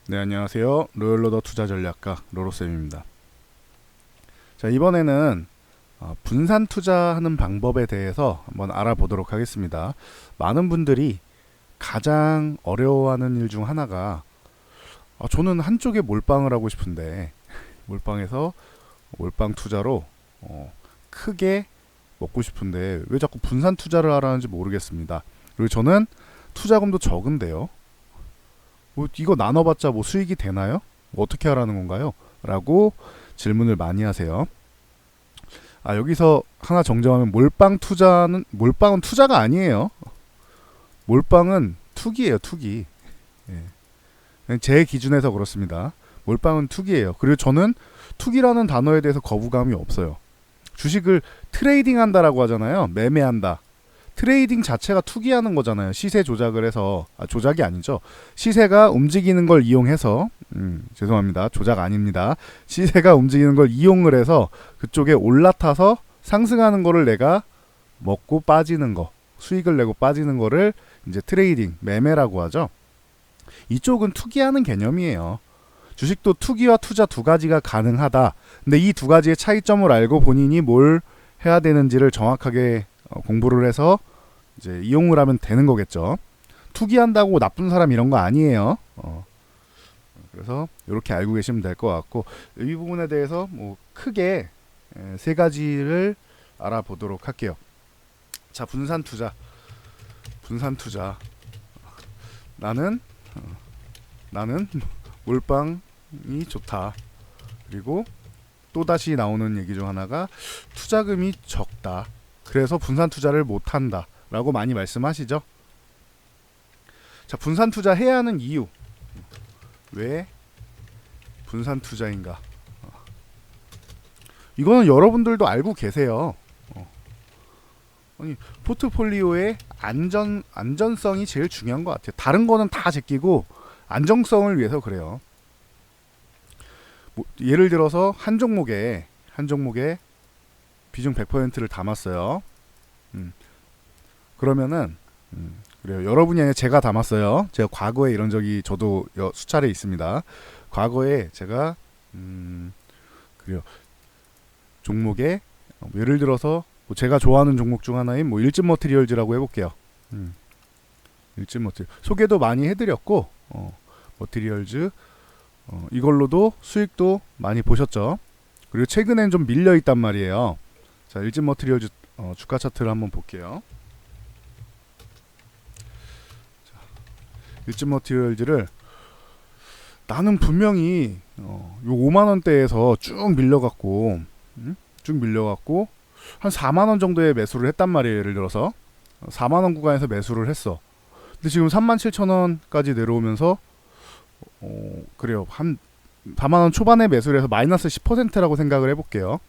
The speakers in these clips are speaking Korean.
네, 안녕하세요. 로열로더 투자전략가 로로쌤입니다. 자, 이번에는 분산 투자하는 방법에 대해서 한번 알아보도록 하겠습니다. 많은 분들이 가장 어려워하는 일 중 하나가 저는 한쪽에 몰빵을 하고 싶은데 몰빵해서 몰빵 투자로 크게 먹고 싶은데 왜 자꾸 분산 투자를 하라는지 모르겠습니다. 그리고 저는 투자금도 적은데요. 뭐 이거 나눠봤자 뭐 수익이 되나요? 뭐 어떻게 하라는 건가요? 라고 질문을 많이 하세요. 여기서 하나 정정하면 몰빵은 투자가 아니에요. 몰빵은 투기예요, 투기. 예. 제 기준에서 그렇습니다. 몰빵은 투기예요. 그리고 저는 투기라는 단어에 대해서 거부감이 없어요. 주식을 트레이딩 한다라고 하잖아요. 매매한다. 트레이딩 자체가 투기하는 거잖아요. 시세 조작을 해서 조작이 아니죠. 시세가 움직이는 걸 이용해서 죄송합니다. 조작 아닙니다. 시세가 움직이는 걸 이용을 해서 그쪽에 올라타서 상승하는 거를 내가 먹고 빠지는 거, 수익을 내고 빠지는 거를 이제 트레이딩, 매매라고 하죠. 이쪽은 투기하는 개념이에요. 주식도 투기와 투자 두 가지가 가능하다. 근데 이 두 가지의 차이점을 알고 본인이 뭘 해야 되는지를 정확하게 공부를 해서 이제 이용을 하면 되는 거겠죠. 투기한다고 나쁜 사람 이런 거 아니에요. 그래서 이렇게 알고 계시면 될 것 같고, 이 부분에 대해서 뭐 크게 세 가지를 알아보도록 할게요. 자, 분산 투자. 나는 몰빵이 좋다. 그리고 또 다시 나오는 얘기 중 하나가 투자금이 적다. 그래서 분산 투자를 못 한다. 라고 많이 말씀하시죠. 자, 분산 투자 해야 하는 이유. 왜 분산 투자인가? 이거는 여러분들도 알고 계세요. 아니, 포트폴리오의 안전성이 제일 중요한 것 같아요. 다른 거는 다 제끼고 안정성을 위해서 그래요. 뭐, 예를 들어서 한 종목에 비중 100%를 담았어요. 그러면은 그래요. 여러분이 아니라 제가 담았어요. 제가 과거에 이런 적이 저도 수차례 있습니다. 과거에 제가 그래요. 종목에 예를 들어서 뭐 제가 좋아하는 종목 중 하나인 뭐 일진 머티리얼즈라고 해볼게요. 일진 머티리얼 소개도 많이 해드렸고 머티리얼즈 이걸로도 수익도 많이 보셨죠. 그리고 최근엔 좀 밀려 있단 말이에요. 자, 일진 머티리얼즈 주가 차트를 한번 볼게요. 일진 머티리얼즈를 나는 분명히 요 5만 원대에서 쭉 밀려갖고 한 4만 원 정도의 매수를 했단 말이에요. 예를 들어서 4만 원 구간에서 매수를 했어. 근데 지금 37,000원까지 내려오면서 그래요. 한 4만 원 초반에 매수를 해서 마이너스 10%라고 생각을 해볼게요.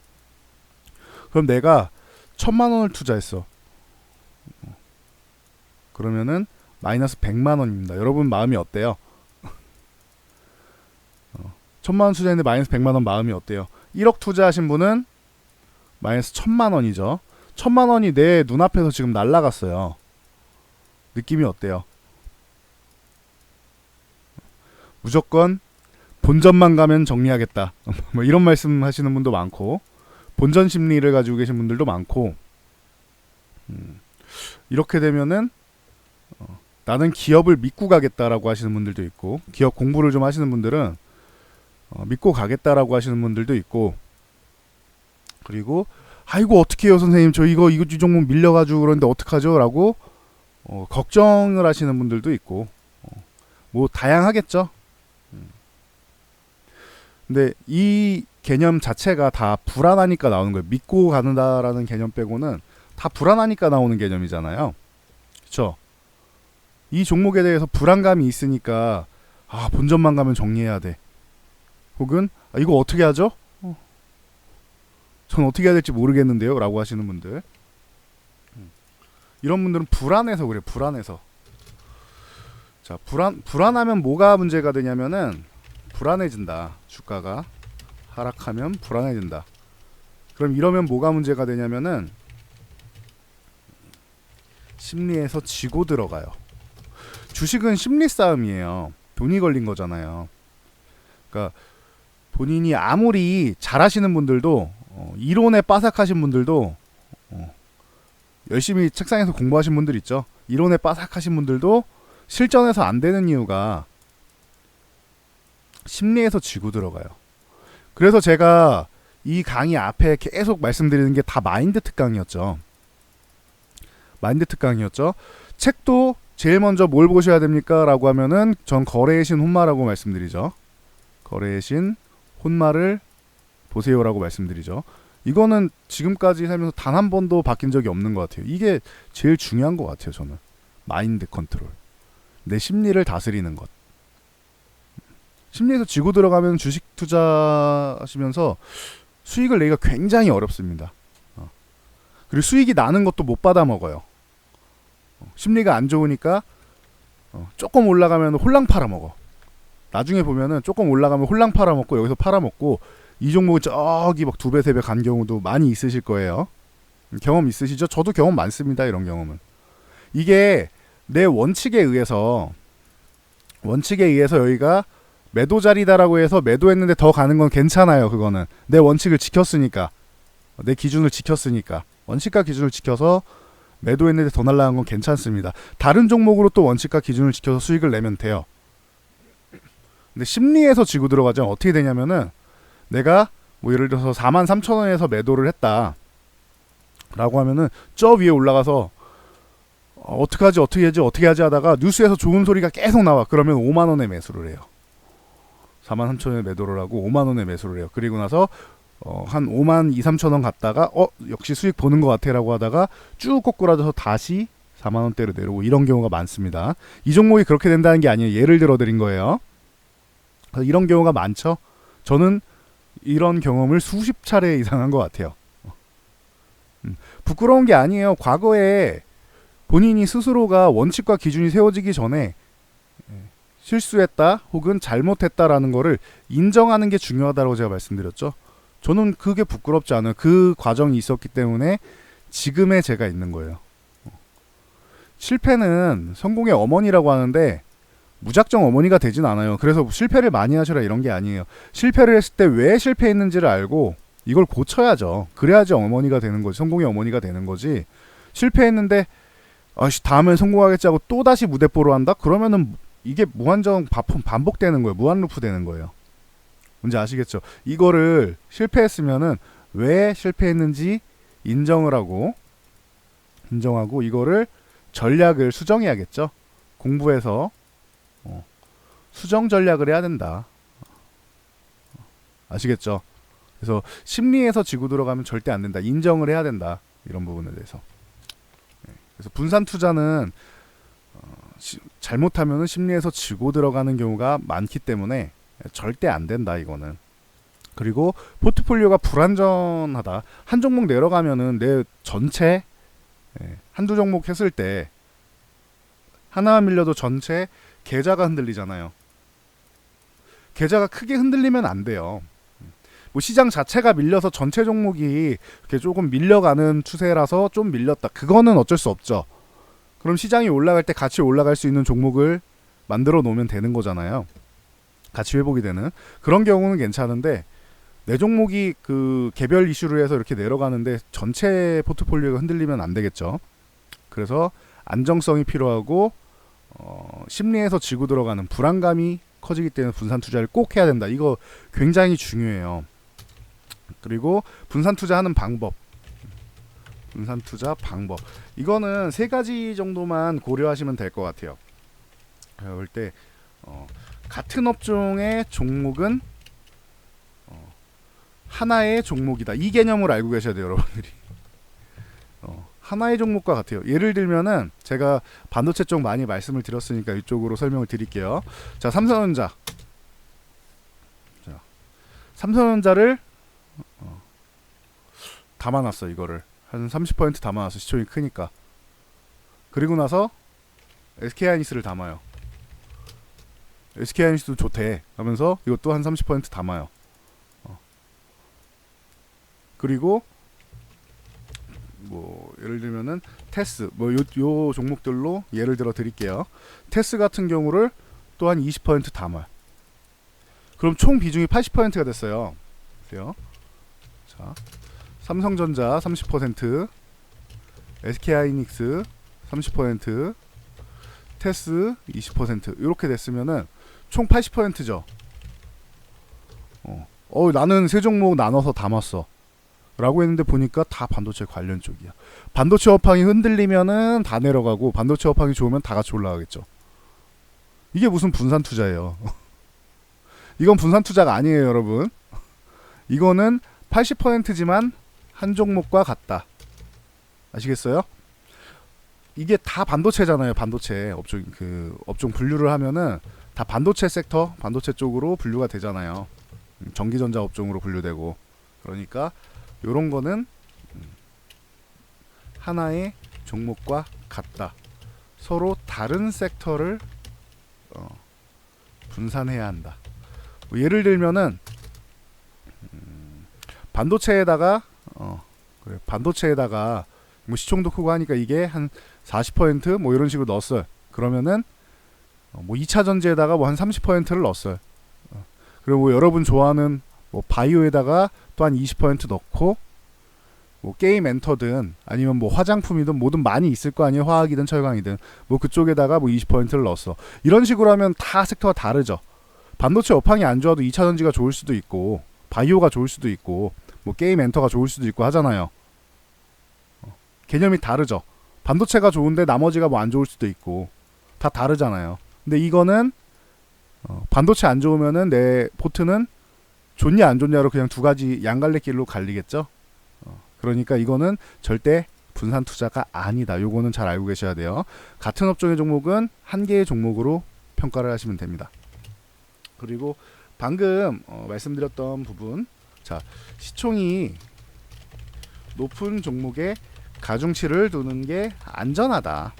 그럼 내가 1,000만 원을 투자했어. 그러면은 마이너스 100만 원입니다. 여러분 마음이 어때요? 1,000만 원 투자했는데 마이너스 100만 원 마음이 어때요? 1억 투자하신 분은 마이너스 1,000만 원이죠. 1,000만 원이 내 눈앞에서 지금 날아갔어요. 느낌이 어때요? 무조건 본전만 가면 정리하겠다. 뭐 이런 말씀 하시는 분도 많고, 본전 심리를 가지고 계신 분들도 많고, 이렇게 되면은 나는 기업을 믿고 가겠다라고 하시는 분들도 있고, 기업 공부를 좀 하시는 분들은 믿고 가겠다라고 하시는 분들도 있고, 그리고 아이고 어떡해요 선생님, 저 이거 이 종목 밀려가지고 그런데 어떡하죠? 라고 걱정을 하시는 분들도 있고, 뭐 다양하겠죠. 근데 이 개념 자체가 다 불안하니까 나오는 거예요. 믿고 가는다라는 개념 빼고는 다 불안하니까 나오는 개념이잖아요. 그렇죠? 이 종목에 대해서 불안감이 있으니까 본전만 가면 정리해야 돼. 혹은 이거 어떻게 하죠? 전 어떻게 해야 될지 모르겠는데요. 라고 하시는 분들. 이런 분들은 불안해서 그래요. 불안해서. 자, 불안하면 뭐가 문제가 되냐면은 불안해진다. 주가가 하락하면 불안해진다. 그럼 이러면 뭐가 문제가 되냐면은 심리에서 지고 들어가요. 주식은 심리 싸움이에요. 돈이 걸린 거잖아요. 그러니까 본인이 아무리 잘하시는 분들도 이론에 빠삭하신 분들도 열심히 책상에서 공부하신 분들 있죠. 이론에 빠삭하신 분들도 실전에서 안 되는 이유가 심리에서 지고 들어가요. 그래서 제가 이 강의 앞에 계속 말씀드리는 게 다 마인드 특강이었죠. 마인드 특강이었죠. 책도 제일 먼저 뭘 보셔야 됩니까? 라고 하면은 전 거래의 신 혼마라고 말씀드리죠. 거래의 신 혼마를 보세요라고 말씀드리죠. 이거는 지금까지 살면서 단 한 번도 바뀐 적이 없는 것 같아요. 이게 제일 중요한 것 같아요. 저는 마인드 컨트롤, 내 심리를 다스리는 것. 심리에서 지고 들어가면 주식 투자하시면서 수익을 내기가 굉장히 어렵습니다. 그리고 수익이 나는 것도 못 받아 먹어요. 심리가 안 좋으니까 조금 올라가면 홀랑 팔아먹어. 나중에 보면은 조금 올라가면 홀랑 팔아먹고 여기서 팔아먹고 이 종목이 저기 막 2배 3배 간 경우도 많이 있으실 거예요. 경험 있으시죠? 저도 경험 많습니다. 이런 경험은. 이게 내 원칙에 의해서 여기가 매도 자리다라고 해서 매도했는데 더 가는 건 괜찮아요. 그거는 내 원칙을 지켰으니까, 내 기준을 지켰으니까, 원칙과 기준을 지켜서 매도했는데 더 날라간 건 괜찮습니다. 다른 종목으로 또 원칙과 기준을 지켜서 수익을 내면 돼요. 근데 심리에서 지고 들어가자면 어떻게 되냐면은, 내가 뭐 예를 들어서 43,000원에서 매도를 했다 라고 하면은 저 위에 올라가서 어떻게 하지 하다가 뉴스에서 좋은 소리가 계속 나와. 그러면 5만원에 매수를 해요. 43,000원에 매도를 하고 5만원에 매수를 해요. 그리고 나서 한 5만 2, 3천원 갔다가 역시 수익 보는 것 같아 라고 하다가 쭉 꼬꾸라져서 다시 4만원대로 내려오고, 이런 경우가 많습니다. 이 종목이 그렇게 된다는 게 아니에요. 예를 들어 드린 거예요. 그래서 이런 경우가 많죠. 저는 이런 경험을 수십 차례 이상 한 것 같아요. 부끄러운 게 아니에요. 과거에 본인이 스스로가 원칙과 기준이 세워지기 전에 실수했다 혹은 잘못했다라는 거를 인정하는 게 중요하다고 제가 말씀드렸죠. 저는 그게 부끄럽지 않아요. 그 과정이 있었기 때문에 지금의 제가 있는 거예요. 실패는 성공의 어머니라고 하는데 무작정 어머니가 되진 않아요. 그래서 실패를 많이 하셔라 이런 게 아니에요. 실패를 했을 때 왜 실패했는지를 알고 이걸 고쳐야죠. 그래야지 어머니가 되는 거지. 성공의 어머니가 되는 거지. 실패했는데 다음엔 성공하겠지 하고 또다시 무대뽀로 한다? 그러면은 이게 무한정 반복되는 거예요. 무한루프 되는 거예요. 뭔지 아시겠죠? 이거를 실패했으면은 왜 실패했는지 인정하고 이거를 전략을 수정해야겠죠. 공부해서 수정 전략을 해야 된다. 아시겠죠? 그래서 심리에서 지고 들어가면 절대 안 된다. 인정을 해야 된다. 이런 부분에 대해서. 그래서 분산 투자는 잘못하면은 심리에서 지고 들어가는 경우가 많기 때문에 절대 안 된다. 이거는. 그리고 포트폴리오가 불안전하다. 한 종목 내려가면은 내 전체 한두 종목 했을 때 하나만 밀려도 전체 계좌가 흔들리잖아요. 계좌가 크게 흔들리면 안 돼요. 뭐 시장 자체가 밀려서 전체 종목이 이렇게 조금 밀려가는 추세라서 좀 밀렸다. 그거는 어쩔 수 없죠. 그럼 시장이 올라갈 때 같이 올라갈 수 있는 종목을 만들어 놓으면 되는 거잖아요. 같이 회복이 되는. 그런 경우는 괜찮은데 내 종목이 그 개별 이슈로 해서 이렇게 내려가는데 전체 포트폴리오가 흔들리면 안 되겠죠. 그래서 안정성이 필요하고 심리에서 지고 들어가는 불안감이 커지기 때문에 분산 투자를 꼭 해야 된다. 이거 굉장히 중요해요. 그리고 분산 투자하는 방법. 분산 투자 방법. 이거는 3가지 정도만 고려하시면 될 것 같아요. 그럴 때 같은 업종의 종목은 하나의 종목이다. 이 개념을 알고 계셔야 돼요, 여러분들이. 하나의 종목과 같아요. 예를 들면은 제가 반도체 쪽 많이 말씀을 드렸으니까 이쪽으로 설명을 드릴게요. 자, 삼성전자. 자, 삼성전자를 담아놨어. 이거를 한 30% 담아놨어. 시총이 크니까. 그리고 나서 SK하이닉스를 담아요. SK하이닉스도 좋대 하면서 이것도 한 30% 담아요. 그리고 뭐 예를 들면은 테스 뭐 요 종목들로 예를 들어 드릴게요. 테스 같은 경우를 또 한 20% 담아요. 그럼 총 비중이 80%가 됐어요. 보세요. 자, 삼성전자 30%, SK하이닉스 30%, 테스 20% 이렇게 됐으면은 총 80%죠. 나는 세 종목 나눠서 담았어 라고 했는데 보니까 다 반도체 관련 쪽이야. 반도체 업황이 흔들리면은 다 내려가고 반도체 업황이 좋으면 다 같이 올라가겠죠. 이게 무슨 분산 투자예요. 이건 분산 투자가 아니에요, 여러분. 이거는 80%지만 한 종목과 같다. 아시겠어요? 이게 다 반도체잖아요. 반도체 업종 분류를 하면은 다 반도체 섹터, 반도체 쪽으로 분류가 되잖아요. 전기전자 업종으로 분류되고. 그러니까 요런 거는 하나의 종목과 같다. 서로 다른 섹터를 분산해야 한다. 뭐 예를 들면은 반도체에다가 뭐 시총도 크고 하니까 이게 한 40%뭐 이런 식으로 넣었어요. 그러면은 뭐 2차 전지에다가 뭐 한 30%를 넣었어요. 그리고 뭐 여러분 좋아하는 뭐 바이오에다가 또 한 20% 넣고, 뭐 게임 엔터든 아니면 뭐 화장품이든 뭐든 많이 있을 거 아니에요. 화학이든 철강이든 뭐 그쪽에다가 뭐 20%를 넣었어. 이런 식으로 하면 다 섹터가 다르죠. 반도체 업황이 안 좋아도 2차 전지가 좋을 수도 있고, 바이오가 좋을 수도 있고, 뭐 게임 엔터가 좋을 수도 있고 하잖아요. 개념이 다르죠. 반도체가 좋은데 나머지가 뭐 안 좋을 수도 있고 다 다르잖아요. 근데 이거는 반도체 안 좋으면은 내 포트는 좋냐 안 좋냐로 그냥 두 가지 양갈래길로 갈리겠죠. 그러니까 이거는 절대 분산 투자가 아니다. 요거는 잘 알고 계셔야 돼요. 같은 업종의 종목은 한 개의 종목으로 평가를 하시면 됩니다. 그리고 방금 말씀드렸던 부분, 자, 시총이 높은 종목에 가중치를 두는 게 안전하다.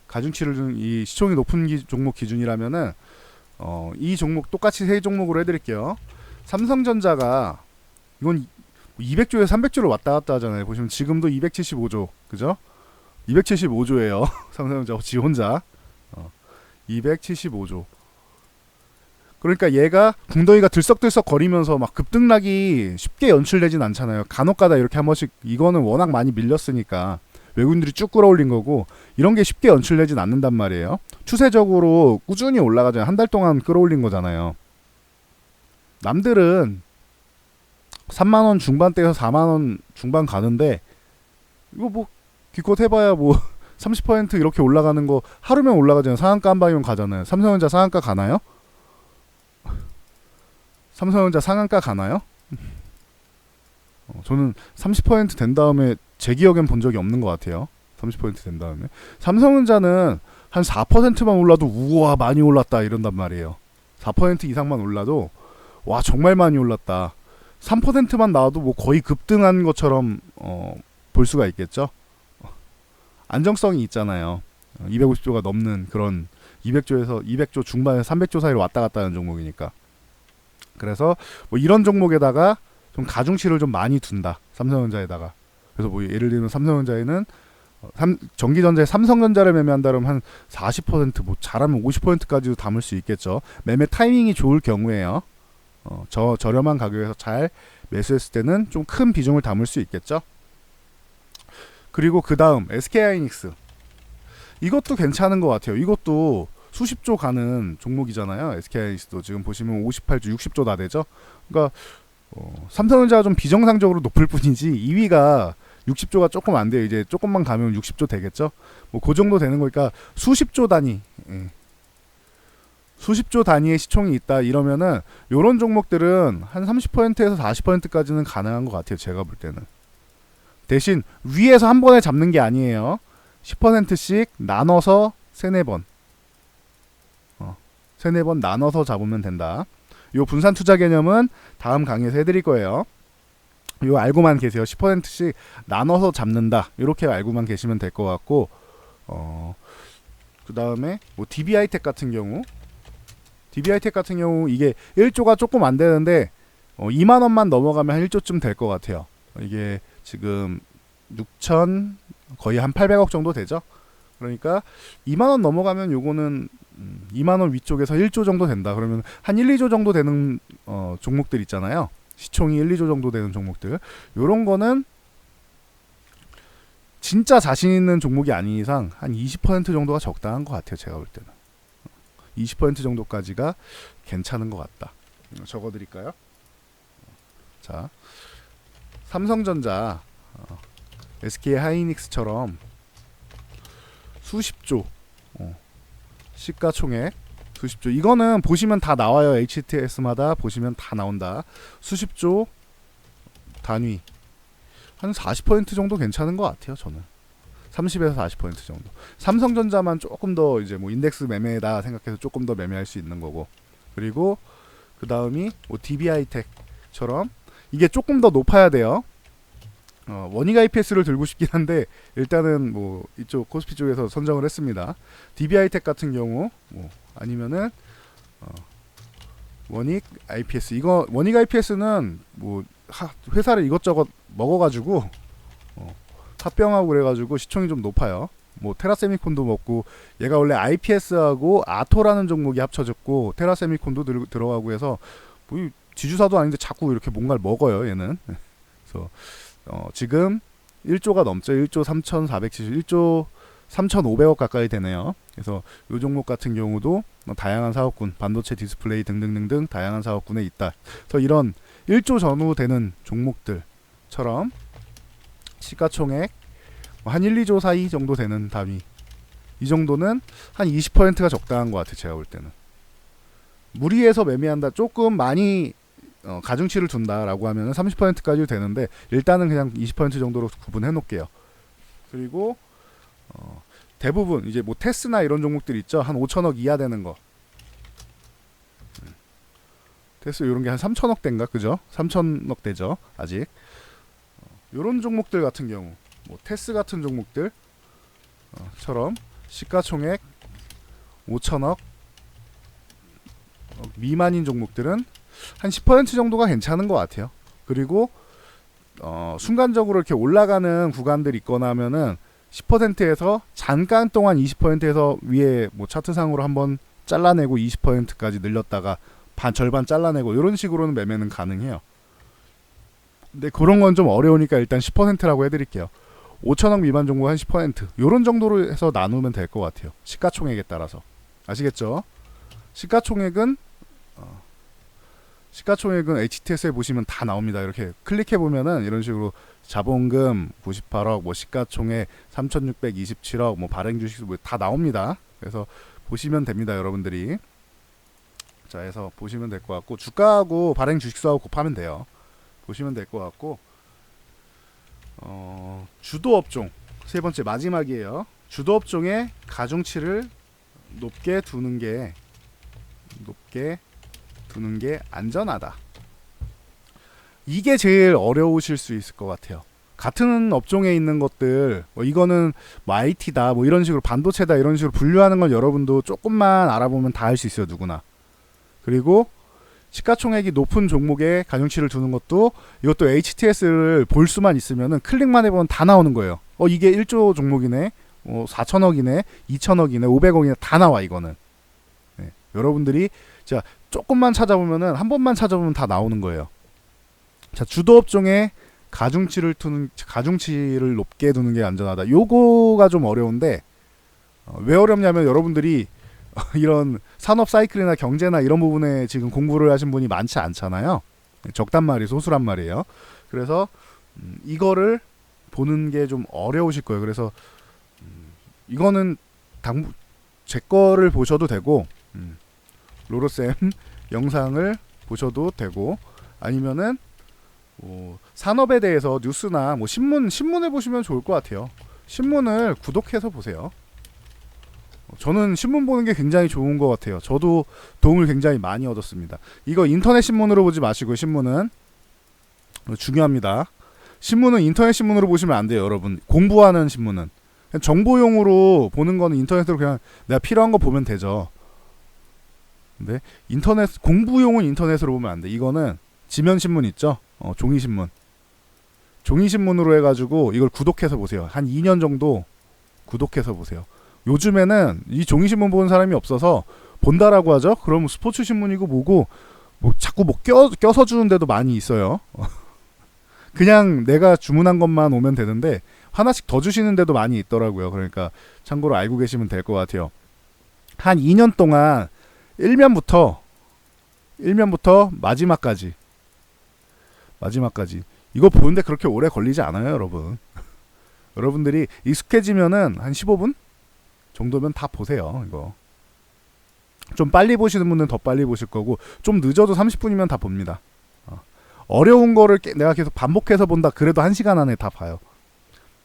가중치를 두는 이 시총이 높은 종목 기준이라면은 이 종목 똑같이 세 종목으로 해드릴게요. 삼성전자가 이건 200조에서 300조로 왔다 갔다 하잖아요. 보시면 지금도 275조, 그죠? 275조예요. 삼성전자 지 혼자 275조. 그러니까 얘가 궁덩이가 들썩들썩 거리면서 막 급등락이 쉽게 연출되진 않잖아요. 간혹가다 이렇게 한 번씩, 이거는 워낙 많이 밀렸으니까 외국인들이 쭉 끌어올린 거고, 이런 게 쉽게 연출되진 않는단 말이에요. 추세적으로 꾸준히 올라가잖아요. 한 달 동안 끌어올린 거잖아요. 남들은 3만원 중반대에서 4만원 중반 가는데 이거 뭐 기껏 해봐야 뭐 30% 이렇게 올라가는 거 하루면 올라가잖아요. 상한가 한 방이면 가잖아요. 삼성전자 상한가 가나요? 삼성전자 상한가 가나요? 저는 30% 된 다음에 제 기억엔 본 적이 없는 것 같아요. 30% 된 다음에 삼성전자는 한 4%만 올라도 우와 많이 올랐다 이런단 말이에요. 4% 이상만 올라도 와 정말 많이 올랐다. 3%만 나와도 뭐 거의 급등한 것처럼 볼 수가 있겠죠. 안정성이 있잖아요. 250조가 넘는 그런 200조에서 200조 중반에서 300조 사이로 왔다 갔다 하는 종목이니까. 그래서 뭐 이런 종목에다가 좀 가중치를 좀 많이 둔다. 삼성전자에다가. 그래서 뭐 예를 들면 삼성전자에는 전기전자에 삼성전자를 매매한다 그러면 한 40%, 뭐 잘하면 50%까지도 담을 수 있겠죠. 매매 타이밍이 좋을 경우에요. 저렴한 가격에서 잘 매수했을 때는 좀 큰 비중을 담을 수 있겠죠. 그리고 그 다음 SK하이닉스, 이것도 괜찮은 것 같아요. 이것도 수십조 가는 종목이잖아요. SK하이닉스도 지금 보시면 58조, 60조 다 되죠. 그러니까 삼성전자가 좀 비정상적으로 높을 뿐이지 2위가 60조가 조금 안 돼요. 이제 조금만 가면 60조 되겠죠. 뭐 그 정도 되는 거니까 수십조 단위, 수십조 단위의 시총이 있다 이러면은 요런 종목들은 한 30%에서 40%까지는 가능한 것 같아요. 제가 볼 때는. 대신 위에서 한 번에 잡는 게 아니에요. 10%씩 나눠서 세네 번 나눠서 잡으면 된다. 요 분산 투자 개념은 다음 강의에서 해드릴 거예요. 요 알고만 계세요. 10%씩 나눠서 잡는다. 이렇게 알고만 계시면 될 것 같고, 그 다음에 뭐 DB하이텍 같은 경우, 이게 1조가 조금 안 되는데 2만 원만 넘어가면 한 1조쯤 될 것 같아요. 이게 지금 6천 거의 한 800억 정도 되죠. 그러니까 2만 원 넘어가면 요거는 2만 원 위쪽에서 1조 정도 된다. 그러면 한 1, 2조 정도 되는 종목들 있잖아요. 시총이 1, 2조 정도 되는 종목들. 요런 거는 진짜 자신 있는 종목이 아닌 이상 한 20% 정도가 적당한 것 같아요. 제가 볼 때는 20% 정도까지가 괜찮은 것 같다. 적어드릴까요? 자, 삼성전자, SK 하이닉스처럼 수십조 시가총액 수십조, 이거는 보시면 다 나와요. HTS마다 보시면 다 나온다. 수십조 단위 한 40% 정도 괜찮은 것 같아요. 저는 30에서 40% 정도. 삼성전자만 조금 더 이제 뭐 인덱스 매매다 생각해서 조금 더 매매할 수 있는 거고, 그리고 그 다음이 뭐 DB하이텍처럼 이게 조금 더 높아야 돼요. 원익 IPS를 들고 싶긴 한데 일단은 뭐 이쪽 코스피 쪽에서 선정을 했습니다. DB하이텍 같은 경우 뭐 아니면은 원익 IPS, 이거 원익 IPS는 뭐 회사를 이것저것 먹어가지고 합병하고 그래가지고 시총이 좀 높아요. 뭐 테라세미콘도 먹고, 얘가 원래 IPS하고 아토라는 종목이 합쳐졌고 테라세미콘도 들어가고 해서 뭐 지주사도 아닌데 자꾸 이렇게 뭔가를 먹어요 얘는. 그래서 지금 1조가 넘죠. 1조 3,470, 1조 3,500억 가까이 되네요. 그래서 이 종목 같은 경우도 다양한 사업군, 반도체, 디스플레이 등등등등 다양한 사업군에 있다. 그래서 이런 1조 전후 되는 종목들처럼 시가총액 한 1, 2조 사이 정도 되는 단위, 이 정도는 한 20%가 적당한 것 같아요. 제가 볼 때는. 무리해서 매매한다, 조금 많이 가중치를 둔다라고 하면 30%까지 되는데 일단은 그냥 20% 정도로 구분해 놓을게요. 그리고 대부분 이제 뭐 테스나 이런 종목들 있죠. 한 5천억 이하 되는 거. 테스 이런 게 한 3천억 대인가, 그죠? 3천억 대죠 아직. 요런 종목들 같은 경우, 뭐 테스 같은 종목들 처럼 시가총액 5천억 미만인 종목들은 한 10% 정도가 괜찮은 것 같아요. 그리고 순간적으로 이렇게 올라가는 구간들 있거나 하면은 10%에서 잠깐 동안 20%에서 위에 뭐 차트상으로 한번 잘라내고 20%까지 늘렸다가 절반 잘라내고 이런 식으로는 매매는 가능해요. 근데 그런 건 좀 어려우니까 일단 10%라고 해드릴게요. 5천억 미만 종목 한 10% 이런 정도로 해서 나누면 될 것 같아요. 시가총액에 따라서. 아시겠죠? 시가총액은 HTS에 보시면 다 나옵니다. 이렇게 클릭해 보면은 이런 식으로 자본금 98억, 뭐 시가총액 3,627억, 뭐 발행 주식 뭐 다 나옵니다. 그래서 보시면 됩니다, 여러분들이. 자, 해서 보시면 될 것 같고, 주가하고 발행 주식수하고 곱하면 돼요. 보시면 될 것 같고, 주도 업종 세 번째 마지막이에요. 주도 업종의 가중치를 높게 두는 게 안전하다. 이게 제일 어려우실 수 있을 것 같아요. 같은 업종에 있는 것들, 뭐 이거는 뭐 IT다, 뭐 이런 식으로 반도체다, 이런 식으로 분류하는 건 여러분도 조금만 알아보면 다 할 수 있어요, 누구나. 그리고 시가총액이 높은 종목에 가중치를 두는 것도, 이것도 HTS를 볼 수만 있으면은 클릭만 해보면 다 나오는 거예요. 이게 1조 종목이네, 4천억이네, 2천억이네, 500억이네, 다 나와 이거는. 네. 여러분들이 자 조금만 찾아보면은, 한 번만 찾아보면 다 나오는 거예요. 자, 주도 업종에 가중치를 높게 두는 게 안전하다. 요거가 좀 어려운데, 왜 어렵냐면 여러분들이 이런 산업 사이클이나 경제나 이런 부분에 지금 공부를 하신 분이 많지 않잖아요. 적단 말이 소수란 말이에요. 그래서 이거를 보는 게 좀 어려우실 거예요. 그래서 이거는 제 거를 보셔도 되고, 로로쌤 영상을 보셔도 되고, 아니면은 산업에 대해서 뉴스나 뭐 신문을 보시면 좋을 것 같아요. 신문을 구독해서 보세요. 저는 신문 보는 게 굉장히 좋은 것 같아요. 저도 도움을 굉장히 많이 얻었습니다. 이거 인터넷 신문으로 보지 마시고, 신문은 중요합니다. 신문은 인터넷 신문으로 보시면 안 돼요, 여러분. 공부하는 신문은 그냥 정보용으로 보는 거는 인터넷으로 그냥 내가 필요한 거 보면 되죠. 근데 공부용은 인터넷으로 보면 안 돼. 이거는 지면 신문 있죠? 종이 신문으로 해가지고 이걸 구독해서 보세요. 한 2년 정도 구독해서 보세요. 요즘에는 이 종이신문 보는 사람이 없어서 본다라고 하죠. 그럼 스포츠 신문이고 뭐고 뭐 자꾸 뭐 껴서 주는 데도 많이 있어요. 그냥 내가 주문한 것만 오면 되는데 하나씩 더 주시는 데도 많이 있더라고요. 그러니까 참고로 알고 계시면 될 것 같아요. 한 2년 동안 1면부터 마지막까지 이거 보는데 그렇게 오래 걸리지 않아요, 여러분. 여러분들이 익숙해지면은 한 15분 정도면 다 보세요. 이거 좀 빨리 보시는 분은 더 빨리 보실 거고, 좀 늦어도 30분이면 다 봅니다. 어려운 거를 내가 계속 반복해서 본다 그래도 1시간 안에 다 봐요.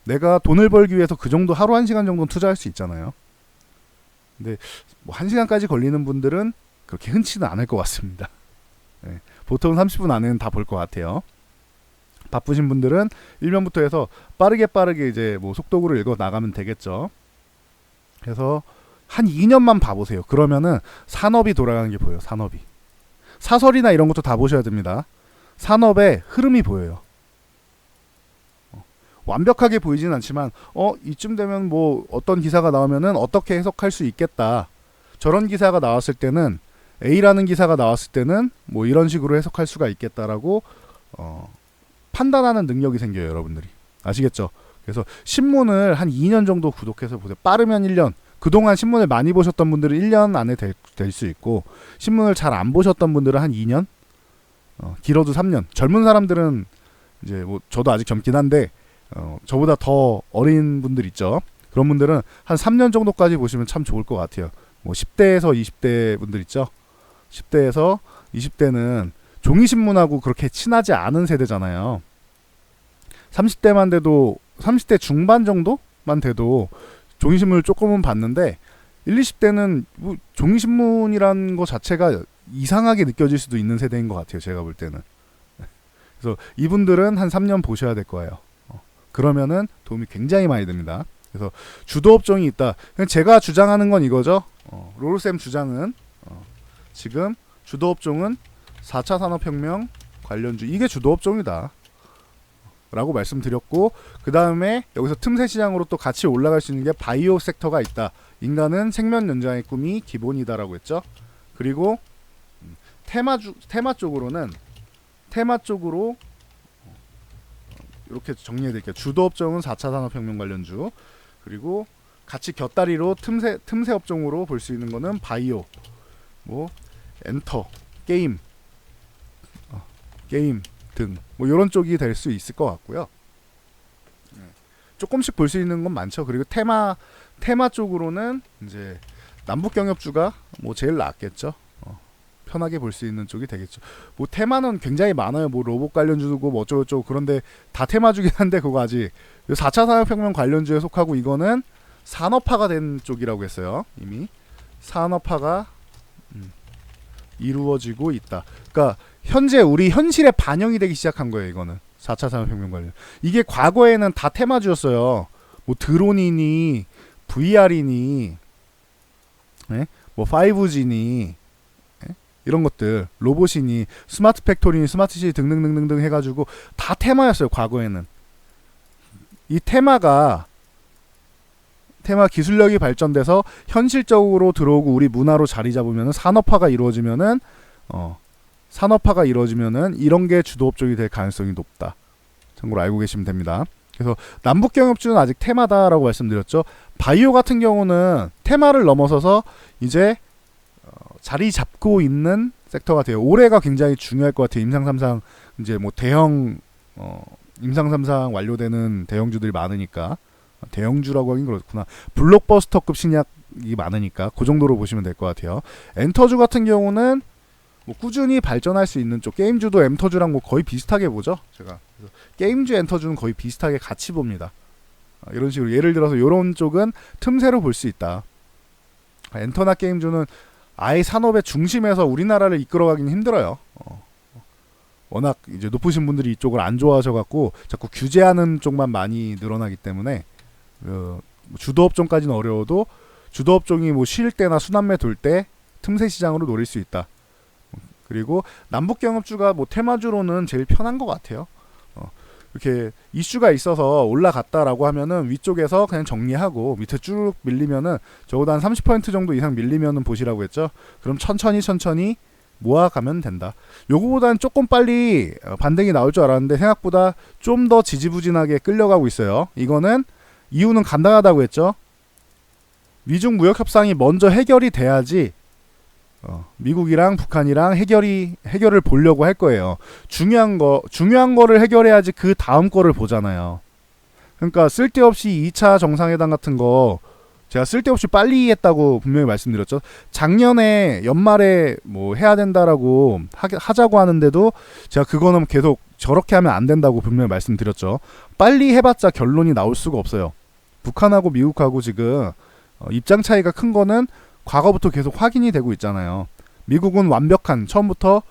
내가 돈을 벌기 위해서 그 정도 하루 1시간 정도는 투자할 수 있잖아요. 근데 뭐 1시간까지 걸리는 분들은 그렇게 흔치는 않을 것 같습니다. 네, 보통 30분 안에는 다 볼 것 같아요. 바쁘신 분들은 1면부터 해서 빠르게 이제 뭐 속독으로 읽어 나가면 되겠죠. 그래서 한 2년만 봐보세요. 그러면은 산업이 돌아가는 게 보여요. 산업이. 사설이나 이런 것도 다 보셔야 됩니다. 산업의 흐름이 보여요. 완벽하게 보이진 않지만 이쯤 되면 뭐 어떤 기사가 나오면은 어떻게 해석할 수 있겠다. 저런 기사가 나왔을 때는 A라는 기사가 나왔을 때는 뭐 이런 식으로 해석할 수가 있겠다라고 판단하는 능력이 생겨요, 여러분들이. 아시겠죠? 그래서 신문을 한 2년 정도 구독해서 보세요. 빠르면 1년. 그동안 신문을 많이 보셨던 분들은 1년 안에 될 수 있고, 신문을 잘 안 보셨던 분들은 한 2년? 길어도 3년. 젊은 사람들은 이제 뭐 저도 아직 젊긴 한데 저보다 더 어린 분들 있죠. 그런 분들은 한 3년 정도까지 보시면 참 좋을 것 같아요. 뭐 10대에서 20대 분들 있죠. 10대에서 20대는 종이신문하고 그렇게 친하지 않은 세대잖아요. 30대만 돼도 30대 중반 정도만 돼도 종이신문을 조금은 봤는데 1, 20대는 뭐 종이신문이라는 것 자체가 이상하게 느껴질 수도 있는 세대인 것 같아요. 제가 볼 때는. 그래서 이분들은 한 3년 보셔야 될 거예요. 그러면은 도움이 굉장히 많이 됩니다. 그래서 주도업종이 있다. 그냥 제가 주장하는 건 이거죠. 로로쌤 주장은 지금 주도업종은 4차 산업혁명 관련주, 이게 주도업종이다 라고 말씀드렸고, 그 다음에 여기서 틈새 시장으로 또 같이 올라갈 수 있는 게 바이오 섹터가 있다. 인간은 생명 연장의 꿈이 기본이다 라고 했죠. 그리고 테마 쪽으로 이렇게 정리해 드릴게요. 주도업종은 4차 산업혁명 관련주, 그리고 같이 곁다리로 틈새 업종으로 볼 수 있는 거는 바이오, 뭐 엔터, 게임 등 뭐 이런 쪽이 될 수 있을 것 같고요. 조금씩 볼 수 있는 건 많죠. 그리고 테마 쪽으로는 이제 남북 경협주가 뭐 제일 낫겠죠. 편하게 볼 수 있는 쪽이 되겠죠. 뭐 테마는 굉장히 많아요. 뭐 로봇 관련주고 뭐 어쩌고저쩌고, 그런데 다 테마주긴 한데 그거 아직 4차 산업혁명 관련주에 속하고, 이거는 산업화가 된 쪽이라고 했어요. 이미 산업화가 이루어지고 있다. 그러니까 현재 우리 현실에 반영이 되기 시작한 거예요. 이거는 4차 산업혁명 관련. 이게 과거에는 다 테마주였어요. 뭐 드론이니 VR이니 뭐 5G니 이런 것들, 로봇이니 스마트 팩토리니 스마트시티 등등등등등 해가지고 다 테마였어요. 과거에는. 이 테마 기술력이 발전돼서 현실적으로 들어오고 우리 문화로 자리 잡으면 산업화가 이루어지면은 이런 게 주도업종이 될 가능성이 높다. 참고로 알고 계시면 됩니다. 그래서 남북경협주는 아직 테마다라고 말씀드렸죠. 바이오 같은 경우는 테마를 넘어서서 이제 자리 잡고 있는 섹터가 돼요. 올해가 굉장히 중요할 것 같아요. 임상 3상 이제 뭐 대형 임상 3상 완료되는 대형주들이 많으니까, 대형주라고 하긴 그렇구나. 블록버스터급 신약이 많으니까 그 정도로 보시면 될 것 같아요. 엔터주 같은 경우는 뭐 꾸준히 발전할 수 있는 쪽, 게임주도 엔터주랑 뭐 거의 비슷하게 보죠. 제가 그래서 게임주 엔터주는 거의 비슷하게 같이 봅니다. 이런 식으로 예를 들어서 이런 쪽은 틈새로 볼 수 있다. 엔터나 게임주는 아예 산업의 중심에서 우리나라를 이끌어가기는 힘들어요. 워낙 이제 높으신 분들이 이쪽을 안 좋아하셔갖고 자꾸 규제하는 쪽만 많이 늘어나기 때문에 주도업종까지는 어려워도 주도업종이 뭐 쉴 때나 순환매 돌 때 틈새 시장으로 노릴 수 있다. 그리고 남북경협주가 뭐 테마주로는 제일 편한 것 같아요. 이렇게 이슈가 있어서 올라갔다라고 하면은 위쪽에서 그냥 정리하고 밑에 쭉 밀리면은 적어도 한 30% 정도 이상 밀리면은 보시라고 했죠. 그럼 천천히 모아가면 된다. 요거보다는 조금 빨리 반등이 나올 줄 알았는데 생각보다 좀 더 지지부진하게 끌려가고 있어요. 이거는 이유는 간단하다고 했죠. 미중 무역 협상이 먼저 해결이 돼야지 미국이랑 북한이랑 해결을 보려고 할 거예요. 중요한 거를 해결해야지 그 다음 거를 보잖아요. 그러니까 쓸데없이 2차 정상회담 같은 거 제가 쓸데없이 빨리 했다고 분명히 말씀드렸죠. 작년에 연말에 뭐 해야 된다라고 하자고 하는데도 제가 그거는 계속 저렇게 하면 안 된다고 분명히 말씀드렸죠. 빨리 해봤자 결론이 나올 수가 없어요. 북한하고 미국하고 지금 입장 차이가 큰 거는 과거부터 계속 확인이 되고 있잖아요. 미국은 처음부터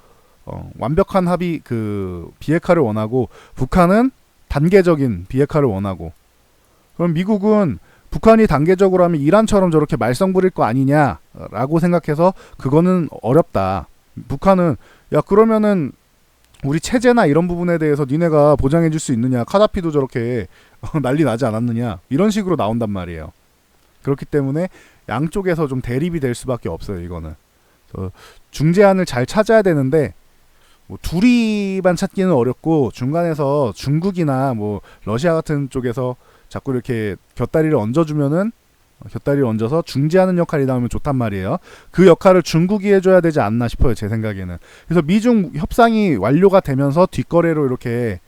완벽한 합의 비핵화를 원하고 북한은 단계적인 비핵화를 원하고, 그럼 미국은 북한이 단계적으로 하면 이란처럼 저렇게 말썽 부릴 거 아니냐라고 생각해서 그거는 어렵다. 북한은 야 그러면은 우리 체제나 이런 부분에 대해서 니네가 보장해 줄 수 있느냐, 카다피도 저렇게 난리 나지 않았느냐, 이런 식으로 나온단 말이에요. 그렇기 때문에 양쪽에서 좀 대립이 될 수밖에 없어요. 이거는 중재안을 잘 찾아야 되는데 뭐 둘이만 찾기는 어렵고 중간에서 중국이나 뭐 러시아 같은 쪽에서 자꾸 이렇게 곁다리를 얹어서 중재하는 역할이 나오면 좋단 말이에요. 그 역할을 중국이 해줘야 되지 않나 싶어요. 제 생각에는. 그래서 미중 협상이 완료가 되면서 뒷거래로 이렇게,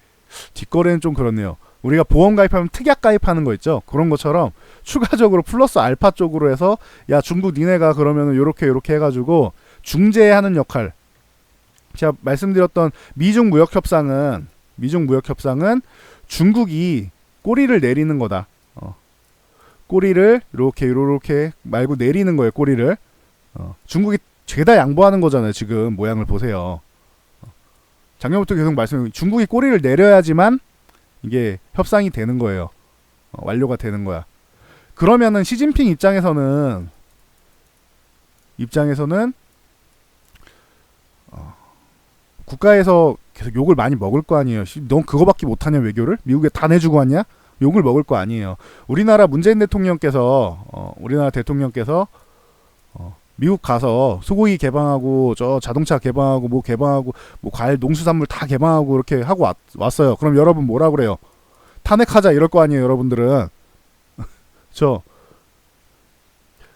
뒷거래는 좀 그렇네요. 우리가 보험 가입하면 특약 가입하는 거 있죠. 그런 것처럼 추가적으로 플러스 알파 쪽으로 해서 야 중국 니네가 그러면은 요렇게 해가지고 중재하는 역할. 제가 말씀드렸던 미중 무역 협상은 중국이 꼬리를 내리는 거다. 꼬리를 이렇게 말고 내리는 거예요. 꼬리를. 중국이 죄다 양보하는 거잖아요. 지금 모양을 보세요. 작년부터 계속 중국이 꼬리를 내려야지만 이게 협상이 되는 거예요. 완료가 되는 거야. 그러면은 시진핑 입장에서는 국가에서 계속 욕을 많이 먹을 거 아니에요. 넌 그거밖에 못하냐 외교를? 미국에 다 내주고 왔냐? 욕을 먹을 거 아니에요. 우리나라 문재인 대통령께서 미국 가서 소고기 개방하고 저 자동차 개방하고 뭐 과일 농수산물 다 개방하고 이렇게 하고 왔어요. 그럼 여러분 뭐라 그래요? 탄핵하자 이럴 거 아니에요, 여러분들은.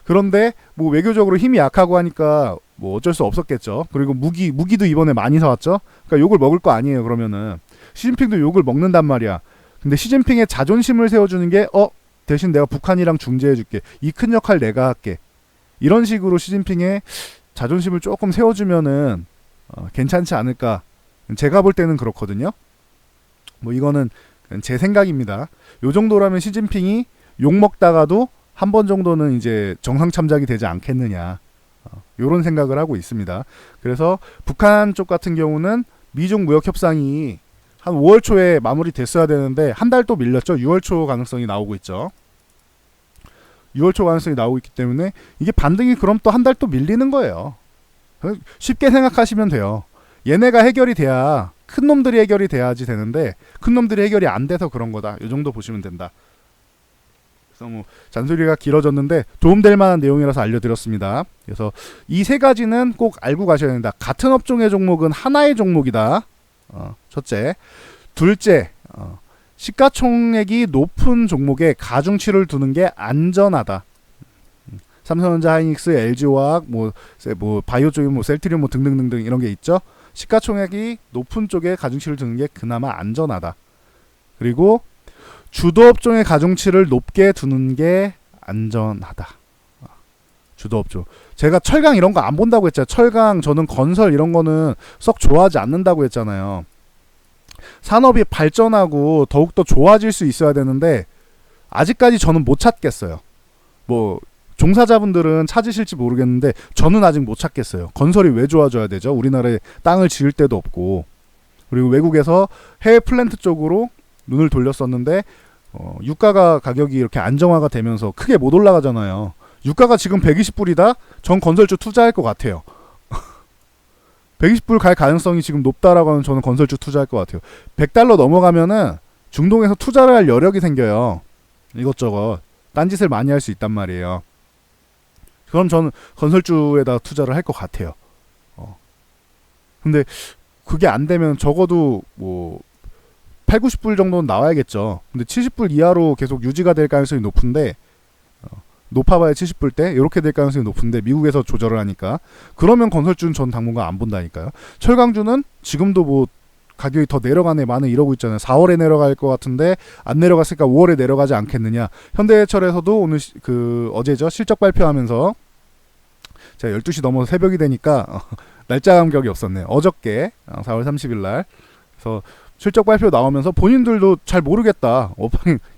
그런데 뭐 외교적으로 힘이 약하고 하니까 뭐 어쩔 수 없었겠죠. 그리고 무기도 이번에 많이 사왔죠. 그러니까 욕을 먹을 거 아니에요. 그러면은 시진핑도 욕을 먹는단 말이야. 근데 시진핑의 자존심을 세워주는 게 대신 내가 북한이랑 중재해줄게. 이 큰 역할 내가 할게. 이런 식으로 시진핑의 자존심을 조금 세워주면은 괜찮지 않을까. 제가 볼 때는 그렇거든요. 뭐 이거는 제 생각입니다. 요 정도라면 시진핑이 욕 먹다가도 한 번 정도는 이제 정상 참작이 되지 않겠느냐. 요런 생각을 하고 있습니다. 그래서 북한 쪽 같은 경우는 미중 무역 협상이 한 5월 초에 마무리 됐어야 되는데 한 달 또 밀렸죠. 6월 초 가능성이 나오고 있죠. 6월 초 가능성이 나오고 있기 때문에 이게 반등이 그럼 또 한 달 또 밀리는 거예요. 쉽게 생각하시면 돼요. 얘네가 해결이 돼야, 큰 놈들이 해결이 돼야지 되는데 큰 놈들이 해결이 안 돼서 그런 거다. 이 정도 보시면 된다. 그래서 뭐 잔소리가 길어졌는데 도움될 만한 내용이라서 알려드렸습니다. 그래서 이 세 가지는 꼭 알고 가셔야 된다. 같은 업종의 종목은 하나의 종목이다. 첫째. 둘째, 시가총액이 높은 종목에 가중치를 두는 게 안전하다. 삼성전자, 하이닉스, LG화학, 뭐 바이오 쪽에 뭐 셀트리온 뭐 등등등등 이런 게 있죠. 시가총액이 높은 쪽에 가중치를 두는 게 그나마 안전하다. 그리고 주도업종의 가중치를 높게 두는 게 안전하다. 주도업종. 제가 철강 이런 거 안 본다고 했잖아요. 철강, 저는 건설 이런 거는 썩 좋아하지 않는다고 했잖아요. 산업이 발전하고 더욱더 좋아질 수 있어야 되는데 아직까지 저는 못 찾겠어요. 뭐 종사자분들은 찾으실지 모르겠는데 저는 아직 못 찾겠어요. 건설이 왜 좋아져야 되죠? 우리나라에 땅을 지을 데도 없고, 그리고 외국에서 해외 플랜트 쪽으로 눈을 돌렸었는데 유가가 가격이 이렇게 안정화가 되면서 크게 못 올라가잖아요. 유가가 지금 120불이다? 전 건설주 투자할 것 같아요. 120불 갈 가능성이 지금 높다라고 하면 저는 건설주 투자할 것 같아요. $100 넘어가면은 중동에서 투자를 할 여력이 생겨요. 이것저것 딴짓을 많이 할 수 있단 말이에요. 그럼 저는 건설주에다 투자를 할 것 같아요. 근데 그게 안 되면 적어도 뭐 8, 90불 정도는 나와야겠죠. 근데 70불 이하로 계속 유지가 될 가능성이 높은데, 높아봐야 70불 대 이렇게 될 가능성이 높은데, 미국에서 조절을 하니까. 그러면 건설주는 전 당분간 안 본다니까요. 철강주는 지금도 뭐 가격이 더 내려가네 많은 이러고 있잖아요. 4월에 내려갈 것 같은데 안 내려갔으니까 5월에 내려가지 않겠느냐. 현대해철에서도 오늘 어제죠, 실적 발표하면서 제가 12시 넘어서 새벽이 되니까 날짜 감격이 없었네요. 어저께 4월 30일 날. 그래서 실적 발표 나오면서 본인들도 잘 모르겠다.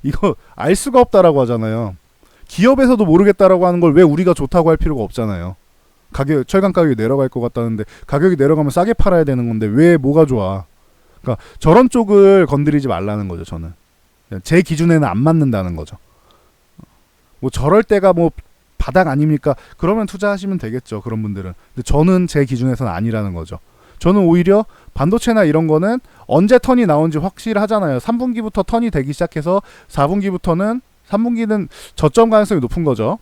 이거 알 수가 없다라고 하잖아요. 기업에서도 모르겠다라고 하는 걸 왜 우리가 좋다고 할 필요가 없잖아요. 철강 가격이 내려갈 것 같다는데 가격이 내려가면 싸게 팔아야 되는 건데 왜 뭐가 좋아. 그러니까 저런 쪽을 건드리지 말라는 거죠. 저는 제 기준에는 안 맞는다는 거죠. 뭐 저럴 때가 뭐 바닥 아닙니까? 그러면 투자하시면 되겠죠. 그런 분들은. 근데 저는 제 기준에서는 아니라는 거죠. 저는 오히려 반도체나 이런 거는 언제 턴이 나온지 확실하잖아요. 3분기부터 턴이 되기 시작해서 4분기부터는 3분기는 저점 가능성이 높은 거죠.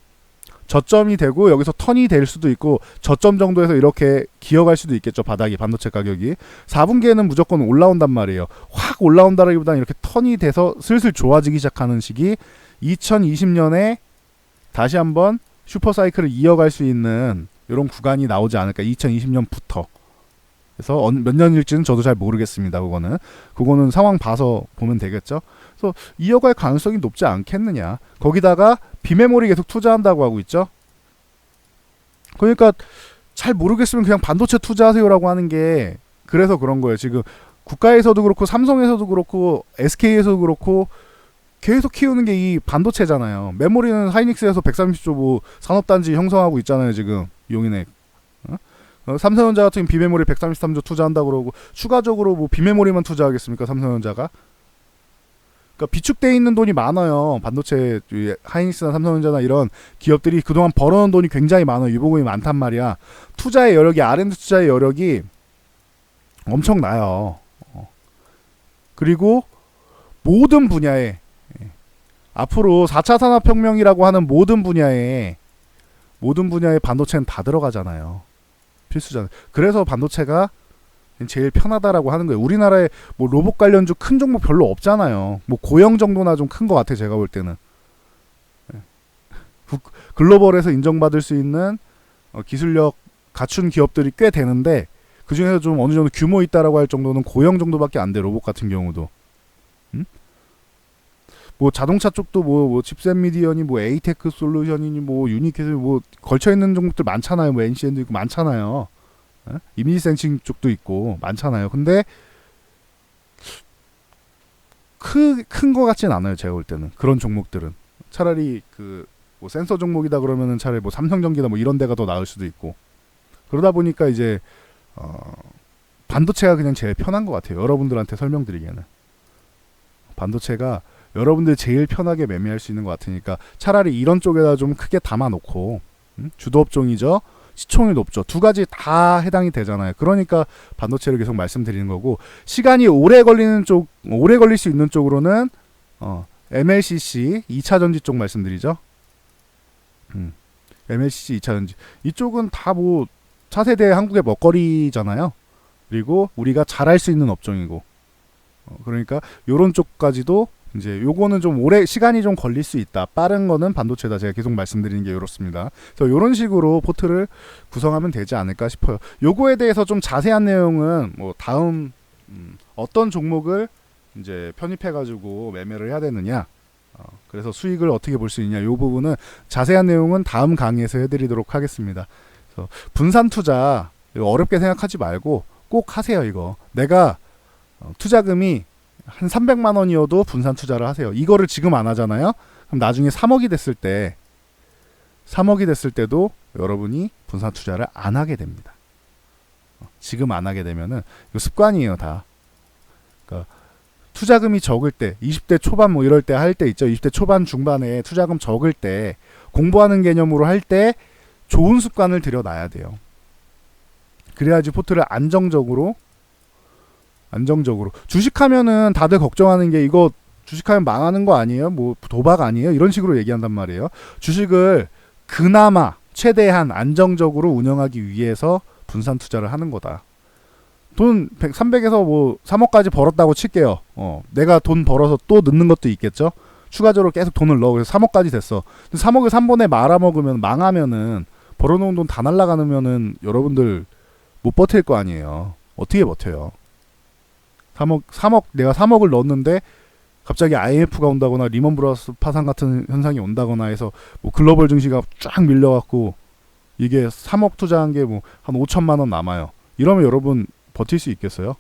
저점이 되고 여기서 턴이 될 수도 있고 저점 정도에서 이렇게 기어갈 수도 있겠죠. 바닥이 반도체 가격이 4분기에는 무조건 올라온단 말이에요. 확 올라온다라기보다는 이렇게 턴이 돼서 슬슬 좋아지기 시작하는 시기 2020년에 다시 한번 슈퍼사이클을 이어갈 수 있는 이런 구간이 나오지 않을까. 2020년부터. 그래서 몇 년일지는 저도 잘 모르겠습니다. 그거는 상황 봐서 보면 되겠죠. 그래서 이어갈 가능성이 높지 않겠느냐. 거기다가 비메모리 계속 투자한다고 하고 있죠. 그러니까 잘 모르겠으면 그냥 반도체 투자하세요라고 하는 게 그래서 그런 거예요. 지금 국가에서도 그렇고 삼성에서도 그렇고 SK에서도 그렇고 계속 키우는 게 이 반도체잖아요. 메모리는 하이닉스에서 130조 뭐 산업단지 형성하고 있잖아요. 지금 용인에. 삼성전자 같은 비메모리 133조 투자한다고 그러고 추가적으로 뭐 비메모리만 투자하겠습니까? 삼성전자가. 그러니까 비축돼 있는 돈이 많아요. 반도체 하이닉스나 삼성전자나 이런 기업들이 그동안 벌어놓은 돈이 굉장히 많아요. 유보금이 많단 말이야. 투자의 여력이 R&D 투자의 여력이 엄청나요. 그리고 모든 분야에 앞으로 4차 산업혁명이라고 하는 모든 분야에 반도체는 다 들어가잖아요. 필수잖아요. 그래서 반도체가 제일 편하다라고 하는 거예요. 우리나라에 뭐 로봇 관련주 큰 종목 별로 없잖아요. 뭐 고영 정도나 좀 큰 것 같아 제가 볼 때는. 글로벌에서 인정받을 수 있는 기술력 갖춘 기업들이 꽤 되는데 그 중에서 좀 어느 정도 규모 있다라고 할 정도는 고영 정도밖에 안 돼. 로봇 같은 경우도. 뭐 자동차 쪽도 뭐 칩셋 미디어니 뭐 에이테크 솔루션이니 뭐 유니캐스 뭐 걸쳐 있는 종목들 많잖아요. 뭐 NCN도 있고 많잖아요. 이미지 센싱 쪽도 있고 많잖아요. 근데 큰 거 같진 않아요. 제가 볼 때는 그런 종목들은 차라리 뭐 센서 종목이다 그러면은 차라리 뭐 삼성전기나 뭐 이런 데가 더 나을 수도 있고 그러다 보니까 이제 반도체가 그냥 제일 편한 것 같아요. 여러분들한테 설명드리기에는 반도체가 여러분들 제일 편하게 매매할 수 있는 것 같으니까 차라리 이런 쪽에다 좀 크게 담아놓고 주도 업종이죠. 시총이 높죠. 두 가지 다 해당이 되잖아요. 그러니까 반도체를 계속 말씀드리는 거고 시간이 오래 걸릴 수 있는 쪽으로는 MLCC 2차전지 쪽 말씀드리죠. MLCC 2차전지 이쪽은 다 뭐 차세대 한국의 먹거리잖아요. 그리고 우리가 잘할 수 있는 업종이고 그러니까 요런 쪽까지도 이제 요거는 좀 오래 시간이 좀 걸릴 수 있다. 빠른 거는 반도체다. 제가 계속 말씀드리는 게 이렇습니다. 그래서 요런 식으로 포트를 구성하면 되지 않을까 싶어요. 요거에 대해서 좀 자세한 내용은 뭐 다음 어떤 종목을 이제 편입해 가지고 매매를 해야 되느냐. 그래서 수익을 어떻게 볼 수 있냐. 요 부분은 자세한 내용은 다음 강의에서 해 드리도록 하겠습니다. 그래서 분산 투자 어렵게 생각하지 말고 꼭 하세요, 이거. 내가 투자금이 한 300만 원이어도 분산 투자를 하세요. 이거를 지금 안 하잖아요. 그럼 나중에 3억이 됐을 때도 여러분이 분산 투자를 안 하게 됩니다. 지금 안 하게 되면은 이거 습관이에요, 다. 그러니까 투자금이 적을 때, 20대 초반 뭐 이럴 때 할 때 있죠. 20대 초반 중반에 투자금 적을 때 공부하는 개념으로 할 때 좋은 습관을 들여놔야 돼요. 그래야지 포트를 안정적으로 주식하면은 다들 걱정하는 게 이거 주식하면 망하는 거 아니에요? 뭐 도박 아니에요? 이런 식으로 얘기한단 말이에요. 주식을 그나마 최대한 안정적으로 운영하기 위해서 분산 투자를 하는 거다. 돈 300에서 뭐 3억까지 벌었다고 칠게요. 내가 돈 벌어서 또 넣는 것도 있겠죠. 추가적으로 계속 돈을 넣어. 그래서 3억까지 됐어. 3억을 3번에 말아먹으면 망하면은 벌어놓은 돈 다 날라가면은 여러분들 못 버틸 거 아니에요. 어떻게 버텨요? 3억 내가 3억을 넣었는데 갑자기 IMF가 온다거나 리먼 브라더스 파산 같은 현상이 온다거나 해서 뭐 글로벌 증시가 쫙 밀려갖고 이게 3억 투자한 게 뭐 한 5천만 원 남아요. 이러면 여러분 버틸 수 있겠어요?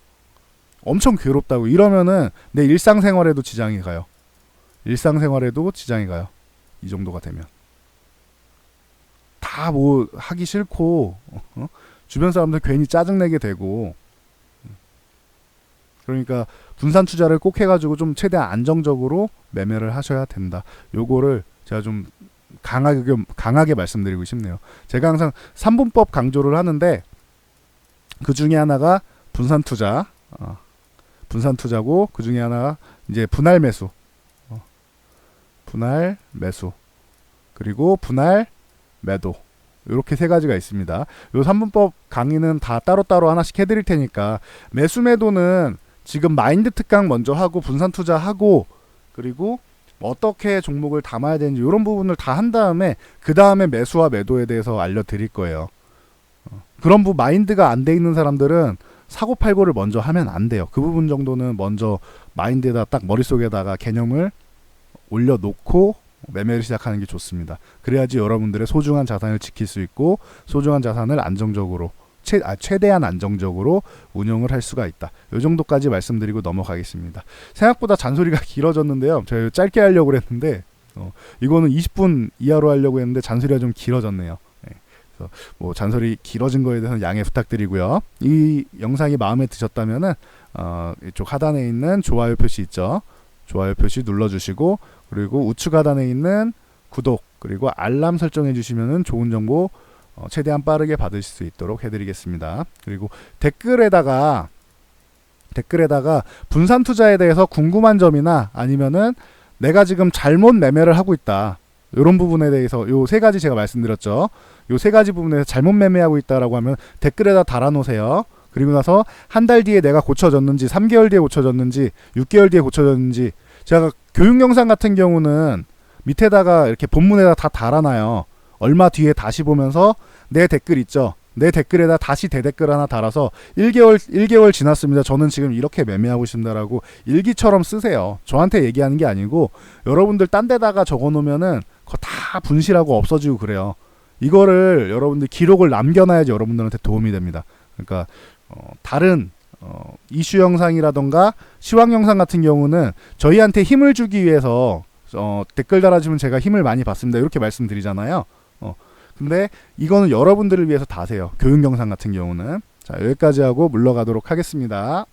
엄청 괴롭다고. 이러면은 내 일상생활에도 지장이 가요. 일상생활에도 지장이 가요. 이 정도가 되면 다 뭐 하기 싫고 주변 사람들 괜히 짜증내게 되고. 그러니까 분산 투자를 꼭 해가지고 좀 최대한 안정적으로 매매를 하셔야 된다. 요거를 제가 좀 강하게 말씀드리고 싶네요. 제가 항상 3분법 강조를 하는데 그 중에 하나가 분산 투자, 분산 투자고 그 중에 하나가 이제 분할 매수, 분할 매수 그리고 분할 매도. 이렇게 세 가지가 있습니다. 요 3분법 강의는 다 따로따로 하나씩 해드릴 테니까 매수 매도는 지금 마인드 특강 먼저 하고 분산 투자하고 그리고 어떻게 종목을 담아야 되는지 이런 부분을 다 한 다음에 그 다음에 매수와 매도에 대해서 알려드릴 거예요. 그런 마인드가 안 돼 있는 사람들은 사고 팔고를 먼저 하면 안 돼요. 그 부분 정도는 먼저 마인드에다 딱 머릿속에다가 개념을 올려놓고 매매를 시작하는 게 좋습니다. 그래야지 여러분들의 소중한 자산을 지킬 수 있고 소중한 자산을 안정적으로 최대한 안정적으로 운영을 할 수가 있다. 이 정도까지 말씀드리고 넘어가겠습니다. 생각보다 잔소리가 길어졌는데요. 제가 짧게 하려고 했는데 이거는 20분 이하로 하려고 했는데 잔소리가 좀 길어졌네요. 네. 그래서 뭐 잔소리 길어진 거에 대해서는 양해 부탁드리고요. 이 영상이 마음에 드셨다면은 이쪽 하단에 있는 좋아요 표시 있죠. 좋아요 표시 눌러주시고 그리고 우측 하단에 있는 구독 그리고 알람 설정해 주시면은 좋은 정보 최대한 빠르게 받으실 수 있도록 해드리겠습니다. 그리고 댓글에다가 분산 투자에 대해서 궁금한 점이나 아니면은 내가 지금 잘못 매매를 하고 있다. 이런 부분에 대해서 요 세 가지 제가 말씀드렸죠. 요 세 가지 부분에서 잘못 매매하고 있다라고 하면 댓글에다 달아놓으세요. 그리고 나서 한 달 뒤에 내가 고쳐졌는지 3개월 뒤에 고쳐졌는지 6개월 뒤에 고쳐졌는지 제가 교육 영상 같은 경우는 밑에다가 이렇게 본문에다 다 달아놔요. 얼마 뒤에 다시 보면서 내 댓글 있죠. 내 댓글에다 다시 대댓글 하나 달아서 1개월 지났습니다. 저는 지금 이렇게 매매하고 있습니다라고 일기처럼 쓰세요. 저한테 얘기하는 게 아니고 여러분들 딴 데다가 적어놓으면은 그거 다 분실하고 없어지고 그래요. 이거를 여러분들 기록을 남겨놔야지 여러분들한테 도움이 됩니다. 그러니까 다른 이슈 영상이라던가 시황 영상 같은 경우는 저희한테 힘을 주기 위해서 댓글 달아주면 제가 힘을 많이 받습니다. 이렇게 말씀드리잖아요. 근데 이거는 여러분들을 위해서 다세요. 교육 영상 같은 경우는. 자, 여기까지 하고 물러가도록 하겠습니다.